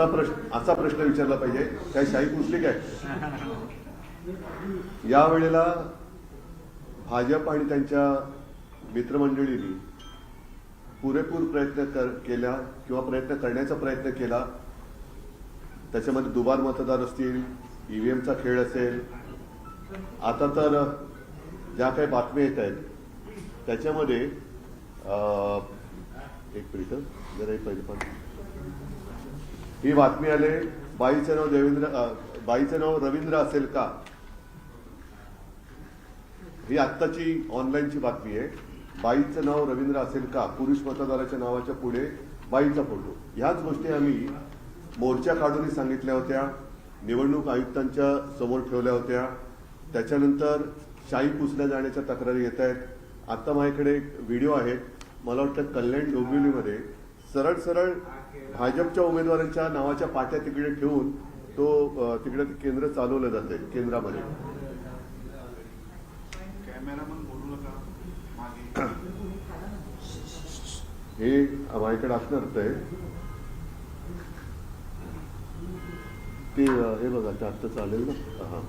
असा प्रश्न विचारला पाहिजे, काय शाही पुसली काय? यावेळेला भाजप आणि त्यांच्या मित्रमंडळींनी पुरेपूर प्रयत्न केला किंवा प्रयत्न करण्याचा प्रयत्न केला. त्याच्यामध्ये दुबार मतदार असतील, ईव्हीएमचा खेळ असेल. आता तर ज्या काही बातम्या येत आहेत त्याच्यामध्ये एक मिनिट जरा पहिले पण ही बातमी आले, बाईचं नाव रवींद्र असेल का? ही आत्ताची ऑनलाईनची बातमी आहे. बाईचं नाव रवींद्र असेल का? पुरुष मतदाराच्या नावाच्या पुढे बाईचा फोटो. ह्याच गोष्टी आम्ही मोर्चा काढून सांगितल्या होत्या, निवडणूक आयुक्तांच्या समोर ठेवल्या होत्या. त्याच्यानंतर शाई पुसल्या जाण्याच्या तक्रारी येत आहेत. आता माझ्याकडे एक व्हिडिओ आहे, मला वाटतं कल्याण डोंबिवलीमध्ये सरळ भाजपच्या उमेदवारांच्या नावाच्या पाट्या तिकडे ठेवून तो तिकडे केंद्र चालवलं जाते. केंद्रामध्ये हे माझ्याकडे असणार आहे ते, हे बघा ते आत्ता चालेल ना. हा,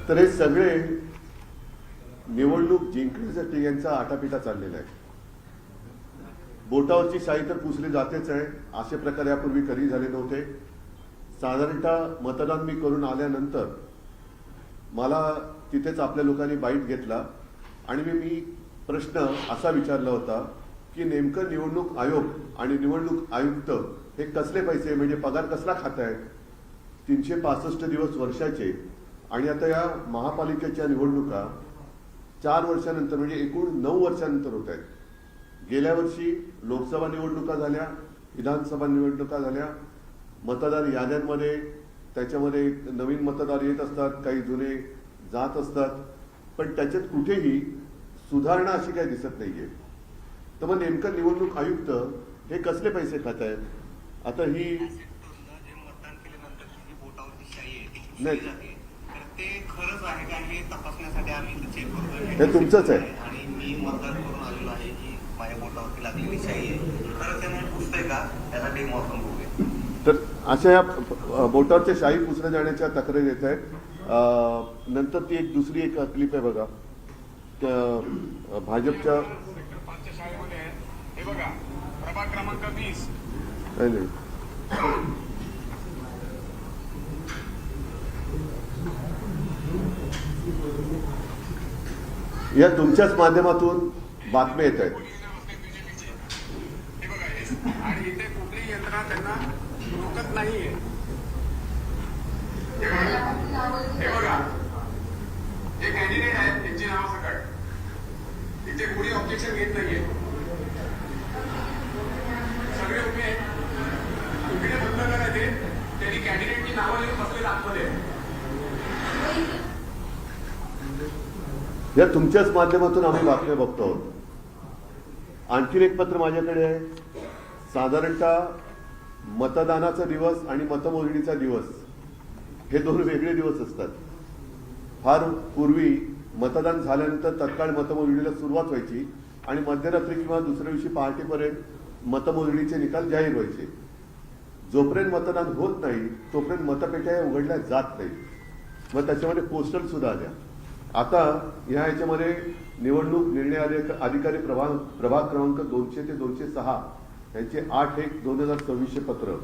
तर हे सगळे निवडणूक जिंकण्यासाठी यांचा आटापिटा चाललेला आहे. बोटावरची शाई तर पुसली जातेच आहे. असे प्रकार यापूर्वी कधी झाले नव्हते. साधारणतः मतदान मी करून आल्यानंतर मला तिथेच आपल्या लोकांनी बाईट घेतला आणि मी प्रश्न असा विचारला होता की नेमकं निवडणूक आयोग आणि निवडणूक आयुक्त हे कसले पैसे, म्हणजे पगार कसला खातायत? 365 दिवस वर्षाचे, आणि आता या महापालिकेच्या निवडणुका 4 वर्षानंतर म्हणजे एकूण 9 वर्षानंतर होत आहेत. गेल्या वर्षी लोकसभा निवडणुका झाल्या, विधानसभा निवडणुका झाल्या. मतदार याद्यांमध्ये त्याच्यामध्ये नवीन मतदार येत असतात, काही जुने जात असतात, पण त्याच्यात कुठेही सुधारणा अशी काही दिसत नाहीये. तर मग नेमकं निवडणूक आयुक्त हे कसले पैसे खात आहेत? आता ही नाही, हे तुमचंच आहे. आणि मी मतदान करून आलेलो आहे की माझ्या बोटावरती लागलेली शाई आहे, खरं त्याने पुसतंय का त्यासाठी मौसम बघूया. तर अशा या बोटावरच्या शाई पुसल्या जाण्याच्या तक्रारी येत आहेत. नंतर ती एक दुसरी एक क्लिप आहे बघा, त्या भाजपच्या प्रभाग क्रमांक 20 नाही या तुमच्याच माध्यमातून बातम्या येत आहेत. आणि इथे कुठलीही यंत्रणा त्यांना रोखत नाहीये. हे बघा, जे कॅन्डिडेट आहेत त्यांची नावं सकट इथे कुणी ऑब्जेक्शन घेत नाहीये. सगळे उभे आहेत, इकडे बंद करायचे, त्यांनी कॅन्डिडेटची नावं लिहून बसले आतमध्ये. या तुमच्याच माध्यमातून आम्ही बातम्या बघतो आहोत. आणखीन एक पत्र माझ्याकडे आहे. साधारणतः मतदानाचा दिवस आणि मतमोजणीचा दिवस हे 2 वेगळे दिवस असतात. फार पूर्वी मतदान झाल्यानंतर तत्काळ मतमोजणीला सुरुवात व्हायची आणि मध्यरात्री किंवा दुसऱ्या दिवशी पहाटेपर्यंत मतमोजणीचे निकाल जाहीर व्हायचे. जोपर्यंत मतदान होत नाही तोपर्यंत मतपेट्या उघडल्या जात नाही. मग त्याच्यामध्ये पोस्टल सुद्धा आल्या. आता ह्या ह्याच्यामध्ये निवडणूक निर्णय अधिकारी प्रभाग क्रमांक 200 ते 206 यांचे 8/1/2024 पत्र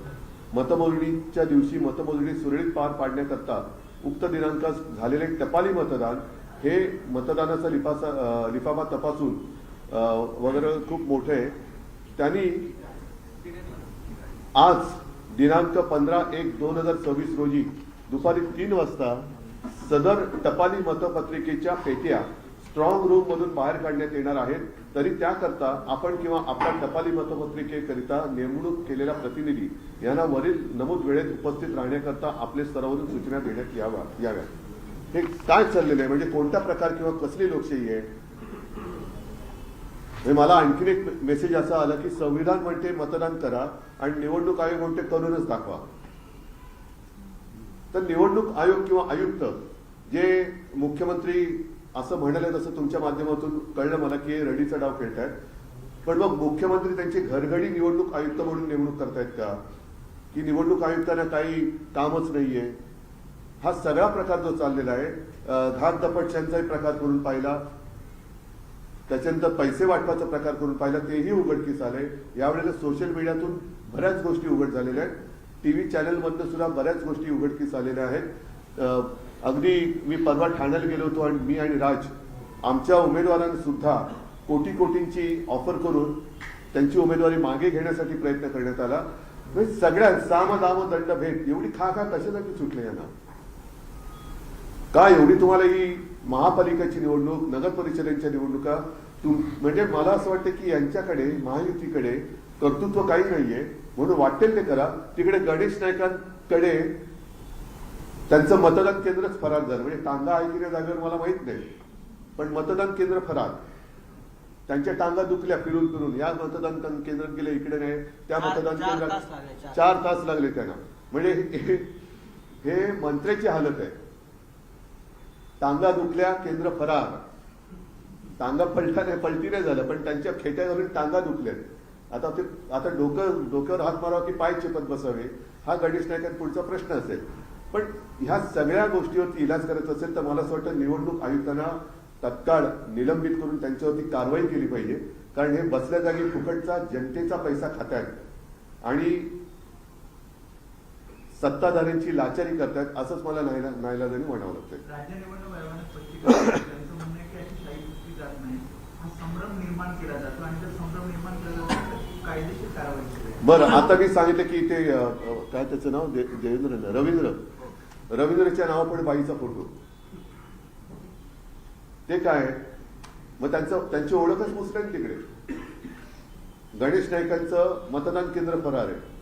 मतमोजणीच्या दिवशी मतमोजणी सुरळीत पार पाडण्याकरता उक्त दिनांकास झालेले टपाली मतदान हे मतदानाचा लिफाफा तपासून वगैरे खूप मोठे आहे. त्यांनी आज दिनांक 15/1/2024 रोजी दुपारी 3 वाजता सदर टपाली मतपत्रिकेच्या पेट्या स्ट्रॉंग रूम मधून बाहेर काढण्यात येणार आहेत. तरी त्याकरता आपण किंवा आपल्या टपाली मतपत्रिकेकरिता नेमणूक केलेला प्रतिनिधी यांना वरील नमूद वेळेत उपस्थित राहण्याकरता आपले स्तरावरून सूचना देण्यात याव्या. हे काय चाललेलं आहे, म्हणजे कोणत्या प्रकार किंवा कसली लोकशाही आहे? मला आणखीन एक मेसेज असा आला की संविधान म्हणते मतदान करा आणि निवडणूक आयोग म्हणते करूनच दाखवा. तर निवडणूक आयोग किंवा आयुक्त जे मुख्यमंत्री असं म्हणाले तसं तुमच्या माध्यमातून कळलं मला की रडीचा डाव खेळतायत. पण मग मुख्यमंत्री त्यांची घरघडी निवडणूक आयुक्त म्हणून नेमणूक करतायत का? की निवडणूक आयुक्तांना काही कामच नाहीये? हा सगळा प्रकार जो चाललेला आहे, घात दपटशांचाही प्रकार करून पाहिला, त्याच्यानंतर पैसे वाटपाचा प्रकार करून पाहिला, तेही उघडकीस आले. यावेळेला सोशल मीडियातून बऱ्याच गोष्टी उघड झालेल्या आहेत. टीव्ही चॅनलमधनं सुद्धा बऱ्याच गोष्टी उघडकीस आलेल्या आहेत. अगदी मी परवा ठाण्याला गेलो होतो आणि मी आणि राज आमच्या उमेदवारांना सुद्धा कोटी कोटींची ऑफर करून त्यांची उमेदवारी मागे घेण्यासाठी प्रयत्न करण्यात आला. म्हणजे सगळ्या साम दाम दंड भेद एवढी खा कशासाठी सुटले यांना? का एवढी तुम्हाला ही महापालिकेची निवडणूक, नगर परिषदेच्या निवडणुका म्हणजे मला असं वाटतं की यांच्याकडे, महायुतीकडे कर्तृत्व काही नाहीये म्हणून वाटेल ते करा. तिकडे गणेश नाईकांकडे त्यांचं मतदान केंद्रच फरार झालं. म्हणजे टांगा आहे की नाही जागेवर मला माहित नाही, पण मतदान केंद्र फरार. त्यांच्या टांगा दुखल्या फिरून फिरून, या मतदान केंद्रात गेले, इकडे नाही, त्या मतदान केंद्रात 4 तास लागले त्यांना. म्हणजे हे मंत्र्याची हालत आहे. टांगा दुखल्या, केंद्र फरार. टांगा पलटी नाही झालं, पण त्यांच्या खेट्या घालून टांगा दुखल्यात. आता डोक्यावर हात मारावा की पाय चेपत बसावे, हा गणेश नाईकांपुढचा प्रश्न असेल. पण ह्या सगळ्या गोष्टीवरती इलाज करायचा असेल तर मला असं वाटतं निवडणूक आयुक्तांना तत्काळ निलंबित करून त्यांच्यावरती कारवाई केली पाहिजे. कारण हे बसल्या जागी फुकटचा जनतेचा पैसा खातायत आणि सत्ताधाऱ्यांची लाचारी करतायत, असंच मला नाईलाजाने म्हणावं लागतंय. राज्य निवडणूक आयोगाने स्पष्टीकरण त्यांचं म्हणणं आहे की अशी शाही पुसली जात नाही, हा संभ्रम निर्माण केला जातो आणि जर संभ्रम निर्माण केला जातो तर कायदेशीर कारवाई केली जाईल. बरं, आता मी सांगितलं की ते काय त्याचं नाव देवेंद्र रवींद्रच्या नावापुढे बाईचा फोटो, ते काय? मग त्यांची ओळखच मुस्लिम तिकडे. गणेश नाईकांचं मतदान केंद्र फरार आहे.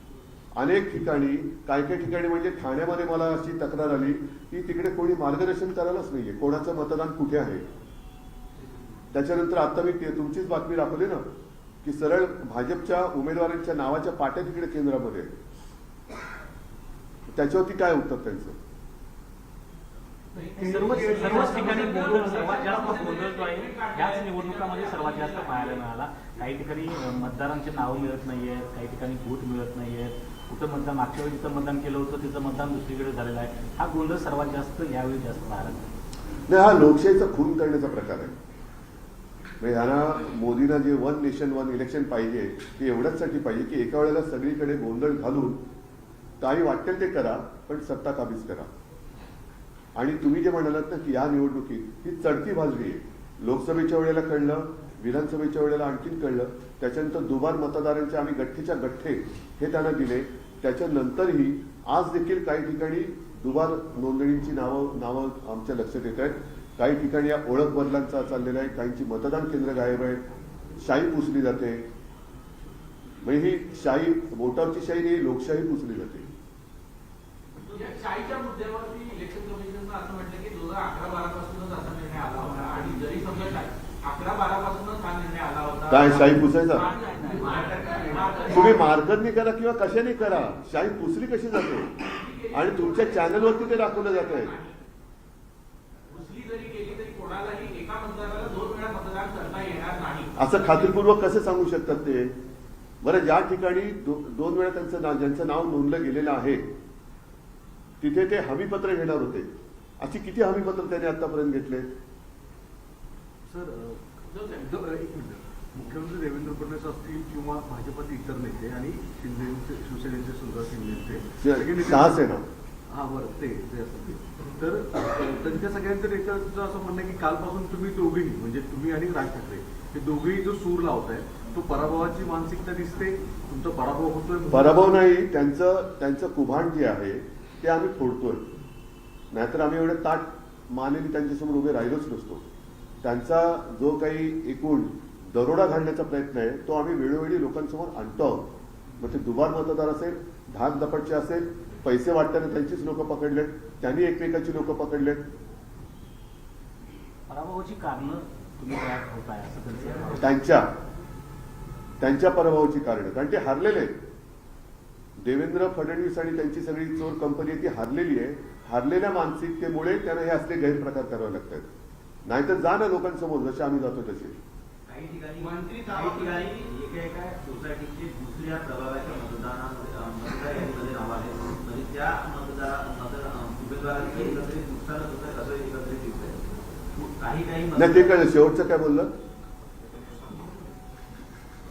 अनेक ठिकाणी, काही ठिकाणी म्हणजे ठाण्यामध्ये मला अशी तक्रार आली की तिकडे कोणी मार्गदर्शन करायलाच नाहीये कोणाचं मतदान कुठे आहे. त्याच्यानंतर आता मी तुमचीच बातमी दाखवली ना की सरळ भाजपच्या उमेदवारांच्या नावाच्या पाट्या तिकडे केंद्रामध्ये. त्याच्यावरती काय उत्तर त्यांचं? सर्वच ठिकाणी सर्वात जास्त गोंधळ जो आहे याच निवडणुकामध्ये सर्वात जास्त पाहायला मिळाला. काही ठिकाणी मतदारांची नावं मिळत नाहीयेत, काही ठिकाणी बूथ मिळत नाहीयेत, कुठं मतदान मागच्या वेळी जिथं मतदान केलं होतं तिथं मतदान दुसरीकडे झालेलं आहे. हा गोंधळ सर्वात जास्त यावेळी जास्त पाहायला मिळाला. नाही, हा लोकशाहीचा खून करण्याचा प्रकार आहे. म्हणजे यांना मोदींना जे 1 नेशन 1 इलेक्शन पाहिजे ते एवढ्याचसाठी पाहिजे की एका वेळेला सगळीकडे गोंधळ घालून काही वाटेल ते करा, पण सत्ता काबीज करा. आणि तुम्ही जे म्हणालात ना की या निवडणुकीत ही चढती भाजली आहे. लोकसभेच्या वेळेला कळलं, विधानसभेच्या वेळेला आणखीन कळलं, त्याच्यानंतर दुबार मतदारांचे आम्ही गठ्ठेच्या गठ्ठे हे त्यांना दिले. त्याच्यानंतरही आज देखील काही ठिकाणी दुबार नोंदणीची नावं आमच्या लक्षात येत आहेत. काही ठिकाणी या ओळख बदलांचा चाललेला आहे, काहींची मतदान केंद्र गायब आहे, शाही पुसली जाते. म्हणजे ही शाही, बोटावरची शाही नाही, लोकशाही पुसली जाते. या शाहीच्या मुद्द्यावरती इलेक्शन कमिशननं असं म्हटलं की 2011-12 पासूनच असा निर्णय आला होता आणि जरी समजा 11-12 पासूनच हा निर्णय आला होता, काय शाही पुसायचा? तुम्ही मार्गदर्शनी करा किंवा कशाने करा, शाही पुसली कशी जाते? आणि तुमच्या चॅनलवरती ते दाखवलं जात आहे. पुसली जरी केली तरी कोणालाही एका मतदाराला 2 वेळा मतदान करता येणार नाही असं खात्रीपूर्वक कसं सांगू शकतात ते? बरं, ज्या ठिकाणी 2 वेळा ज्यांचं नाव नोंदलं गेलेलं आहे तिथे ते हमीपत्र घेणार होते. अशी किती हमीपत्र त्यांनी आतापर्यंत घेतले? सर, मुख्यमंत्री देवेंद्र फडणवीस असतील किंवा भाजपचे इतर नेते आणि शिंदेचे, शिवसेनेचे सुंदर शिंदेचे 6 सेना, हा बरं ते असतील, तर त्यांच्या सगळ्यांच्या नेत्यांचं असं म्हणणं आहे की कालपासून तुम्ही दोघेही, म्हणजे तुम्ही आणि राज ठाकरे हे दोघेही जो सूर लावताय तो पराभवाची मानसिकता दिसते. तुमचा पराभव होतोय. पराभव नाही, त्यांचं कुभांड जे आहे ते आम्ही फोडतोय. नाहीतर आम्ही एवढे ताट मानेने त्यांच्यासमोर उभे राहिलोच नसतो. त्यांचा जो काही एकूण दरोडा घालण्याचा प्रयत्न आहे तो आम्ही वेळोवेळी लोकांसमोर आणतो आहोत. मग ते दुबार मतदार असेल, धाक दपटचे असेल, पैसे वाटताना त्यांचीच लोक पकडलेत, त्यांनी एकमेकाची लोक पकडलेत. पराभवाची कारणं तुम्ही तयार होताय असं त्यांचं त्यांच्या पराभवाची कारणं, कारण ते हारलेले आहेत. देवेंद्र फडणवीस आणि त्यांची सगळी चोर कंपनी ती हारलेली आहे. हारलेल्या मानसिकतेमुळे त्यांना हे असले गैरप्रकार करावे लागतात. नाहीतर जा ना लोकांसमोर, जसे आम्ही जातो तसे. काही ठिकाणी एका सोसायटीचे दुसऱ्या प्रभागाच्या मतदार यादीमध्ये नाव आहे, म्हणजे त्या उमेदवारांचं एकत्रित नुकसानच होत आहे असं एकत्रित दिसतंय. काही नाही, ते काय शेवटचं काय बोललं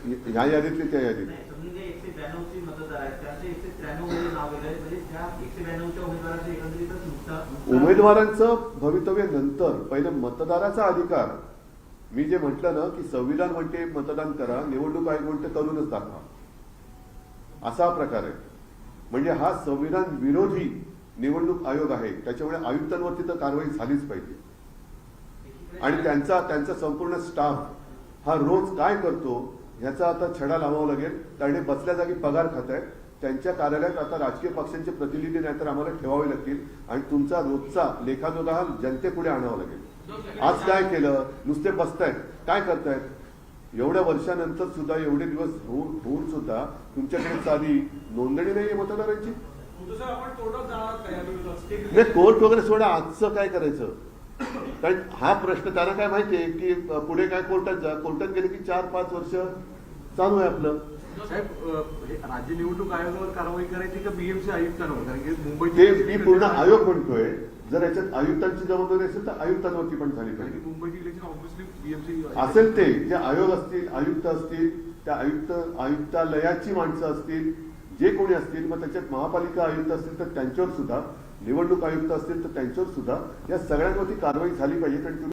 ह्या यादीतली त्या यादीत? नाही, समजून घ्या 192 मतदार आहेत, त्यांचे 193 मध्ये नाव गेलं आहे, म्हणजे त्या 192च्या उमेदवारांचं एकत्रितच नुकसान. उमेदवारांचं भवितव्य नंतर, पहिलं मतदाराचा अधिकार. मी जे म्हटलं ना की संविधान म्हणते मतदान करा, निवडणूक आयोग म्हणते करूनच दाखवा, असा प्रकार आहे. म्हणजे हा संविधान विरोधी निवडणूक आयोग आहे, त्याच्यामुळे आयुक्तांवरती तर कारवाई झालीच पाहिजे. आणि त्यांचा संपूर्ण स्टाफ हा रोज काय करतो ह्याचा आता छडा लावावा लागेल. कारण हे बसल्या जागी पगार खात आहेत. त्यांच्या कार्यालयात आता राजकीय पक्षांचे प्रतिनिधी नाहीतर आम्हाला ठेवावे लागतील आणि तुमचा रोजचा लेखाजोखा हा जनतेपुढे आणावा लागेल. आज काय केलं, नुसते बसतायत, काय करतायत? एवढ्या वर्षानंतर सुद्धा, एवढे दिवस होऊन सुद्धा तुमच्याकडे साधी नोंदणी नाहीये मतदारांची. नाही, कोर्ट वगैरे सोडा, आजचं काय करायचं? कारण हा प्रश्न त्यांना काय माहितीये की पुढे काय कोर्टात गेले की 4-5 वर्ष चालू आहे आपलं. साहेब, हे राज्य निवडणूक आयोगावर कारवाई करायची का बीएमसी आयुक्तांवर? कारण की मुंबईत ते मी पूर्ण आयोग म्हणतोय. जर याच्यात आयुक्तांची जबाबदारी असेल तर आयुक्तांवरती पण झाली पाहिजे. मुंबईची इलेक्शन ऑब्व्हियसली बीएमसी असेल ते जे आयोग असतील, आयुक्त असतील, त्या आयुक्तालयाची माणसं असतील, जे कोणी असतील, मग त्याच्यात महापालिका आयुक्त असतील तर त्यांच्यावर सुद्धा, निवडणूक आयुक्त असतील तर त्यांच्यावर सुद्धा या सगळ्यांवरती कारवाई झाली पाहिजे. कारण